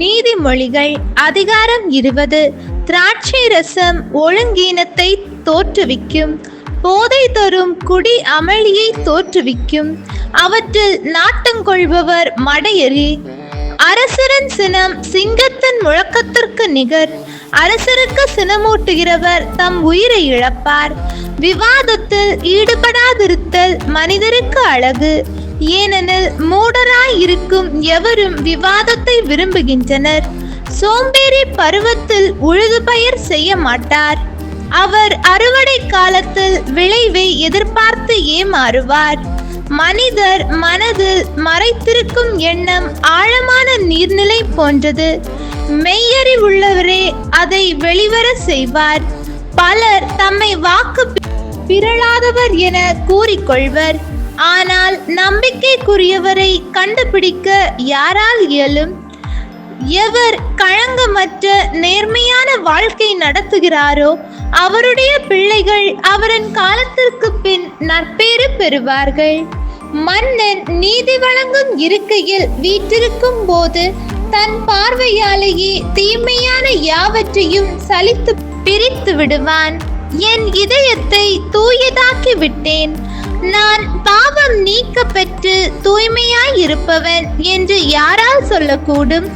நீதிமொழிகள் அதிகாரம் 20. திராட்சை ரசம் ஒழுங்கீனத்தை தோற்றுவிக்கும், போதை தரும் குடி அமளியை தோற்றுவிக்கும். அவற்றில் நாட்டங்கொள்பவர் மடையரே. அரசரின் சினம் சிங்கத்தின் முழக்கத்திற்கு நிகர். அரசருக்கு சினமூட்டுகிறவர் தம் உயிரை இழப்பார். விவாதத்தில் ஈடுபடாதிருத்தல் மனிதருக்கு அழகு. ஏனெனில் மூடராய் இருக்கும் எவரும் விவாதத்தை விரும்புகின்றனர். சோம்பேறி பருவத்தில் உழுது பயிர் செய்ய மாட்டார். அவர் அறுவடை காலத்தில் விளைவை எதிர்பார்த்து ஏமாறுவார். மனிதர் மனதில் மறைத்திருக்கும் எண்ணம் ஆழமான நீர்நிலை போன்றது. மெய்யறிவுள்ளவரே அதை வெளிவர செய்வார். பலர் தம்மை வாக்கு பிறழாதவர் என கூறிக்கொள்வர். ஆனால் நம்பிக்கைக்குரியவரை கண்டுபிடிக்க யாரால் இயலும்? எவர் களங்கமற்ற நேர்மையான வாழ்க்கை நடத்துகிறாரோ அவருடைய பிள்ளைகள் அவரின் காலத்திற்கு பின் நற்பேறு பெறுவார்கள். மன்னன் நீதி வழங்கும் இருக்கையில் வீற்றிருக்கும் போது தன் பார்வையாலேயே தீமையான யாவற்றையும் சலித்து பிரித்து விடுவான். என் இதயத்தை தூயதாக்கி விட்டேன், நான் பாவம் நீக்க பெற்று தூய்மையாய் இருப்பவன் என்று யாரால் சொல்லக்கூடும்?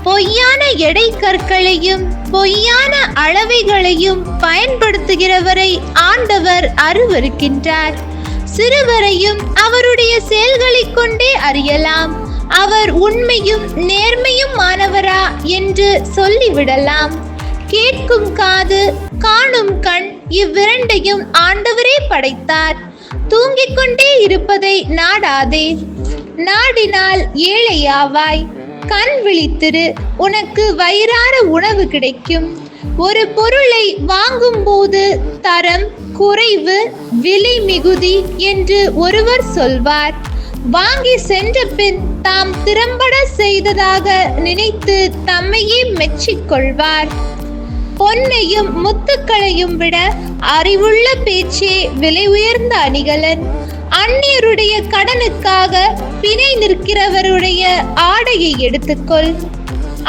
பொய்யான எடை கற்களையும் பொய்யான அளவைகளையும் பயன்படுத்துகிறவரை ஆண்டவர் அருவருக்கின்றார். சிறுவரையும் அவருடைய செயல்களை கொண்டே அறியலாம். அவர் உண்மையும் நேர்மையும் மாணவரா என்று சொல்லிவிடலாம். கேட்கும் காது, காணும் கண், இவ்விரண்டையும் ஆண்டவரே படைத்தார். தூங்கிக் கொண்டே இருப்பதை நாடாதே, நாடினால் ஏழையாவாய். கண் விழித்திரு, உனக்கு வயிறார உணவு கிடைக்கும். ஒரு பொருளை வாங்கும் போது தரம், குறைவு, விலை மிகுதி என்று ஒருவர் சொல்வார். வாங்கி சென்ற பின் தாம் திறம்பட செய்ததாக நினைத்து தம்மையே மெச்சிக்கொள்வார். பொன்னையும் முத்துக்களையும் விட அறிவுள்ள பேச்சே விலை உயர்ந்த அணிகலன். அந்நியருடைய கடனுக்காக பிணை நிற்கிறவருடைய ஆடையை எடுத்துக்கொள்.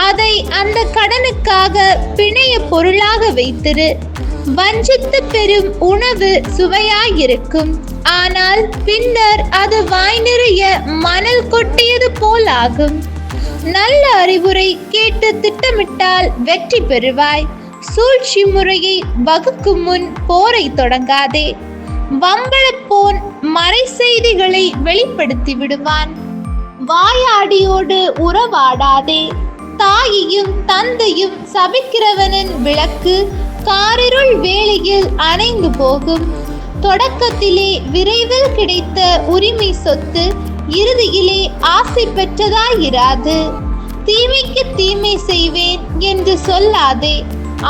அதை அந்த கடனுக்காக பிணைய பொருளாக வைத்திரு. வஞ்சித்து பெறும் உணவு சுவையாயிருக்கும், ஆனால் பின்னர் அது வாய் நிறைய மணல் கொட்டியது போல் ஆகும். நல்ல அறிவுரை கேட்டு திட்டமிட்டால் வெற்றி பெறுவாய். சூழ்ச்சி முறையை வகுக்கும் முன் போரை தொடங்காதே. வம்பளப்போன் மறை செய்திகளை வெளிப்படுத்தி விடுவான். வாயாடியோடு உறவாடாதே. தாயையும் தந்தையும் சபிக்கிறவனின் விளக்கு காரிருள் வேளையில் அணைந்து போகும். தொடக்கத்திலே விரைவில் கிடைத்த உரிமை சொத்து இறுதியிலே ஆசை பெற்றதாயிராது. தீமைக்கு தீமை செய்வேன் என்று சொல்லாதே.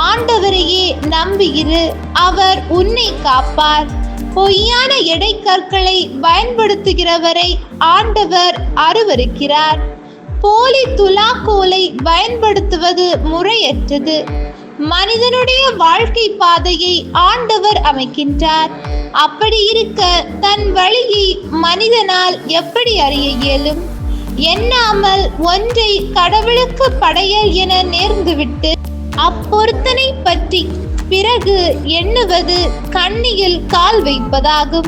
ஆண்டவரையே நம்பியிரு, அவர் உன்னை காப்பார். பொய்யான எடை கற்களை பயன்படுத்துகிறவரை ஆண்டவர் அருவருக்கிறார். போலி துலாக்கோலை பயன்படுத்துவது முறையற்றது. மனிதனுடைய வாழ்க்கை பாதையை ஆண்டவர் அமைக்கின்றார். அப்படி இருக்க தன் வழியை மனிதனால் எப்படி அறிய இயலும்? எண்ணாமல் ஒன்றை கடவுளுக்கு படையல் என நேர்ந்துவிட்டு அப்பொருத்தனை பற்றி பிறகு எண்ணுவது கண்ணியில் கால் வைப்பதாகும்.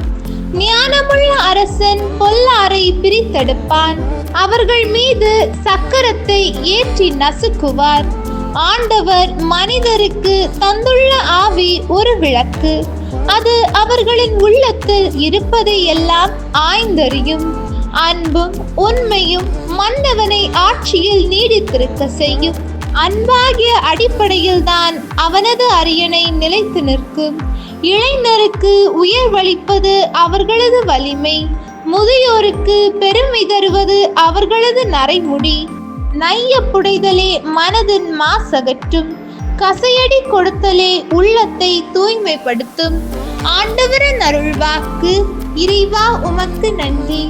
ஞானமுள்ள அரசன் பொல்லாரை பிரித்தெடுப்பான். அவர்கள் மீது சக்கரத்தை ஏற்றி நசுக்குவார். ஆண்டவர் மனிதருக்கு தந்துள்ள ஆவி ஒரு விளக்கு. அது அவர்களின் உள்ளத்தில் இருப்பதை எல்லாம் ஆய்ந்தறியும். அன்பும் உண்மையும் மன்னவனை ஆட்சியில் நீடித்திருக்க செய்யும். அன்பாகிய அடிப்படையில் தான் அவனது அரியணை நிலைத்து நிற்கும். இளைஞருக்கு உயர்வளிப்பது அவர்களது வலிமை. முதியோருக்கு பெருமை தருவது அவர்களது நரைமுடி. நைய புடைதலே மனதின் மாசகற்றும். கசையடி கொடுத்தலே உள்ளத்தை தூய்மைப்படுத்தும். ஆண்டவரின் அருள்வாக்கு. இறைவா உமக்கு நன்றி.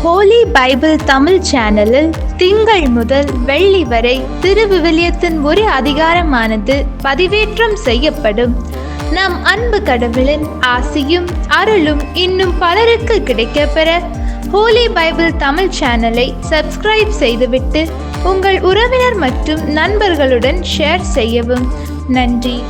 ஹோலி பைபிள் தமிழ் சேனலில் திங்கள் முதல் வெள்ளி வரை திருவிவிலியத்தின் ஒரு அதிகாரமானது பதிவேற்றம் செய்யப்படும். நம் அன்பு கடவுளின் ஆசியும் அருளும் இன்னும் பலருக்கு கிடைக்கப்பெற ஹோலி பைபிள் தமிழ் சேனலை சப்ஸ்கிரைப் செய்துவிட்டு உங்கள் உறவினர் மற்றும் நண்பர்களுடன் ஷேர் செய்யவும். நன்றி.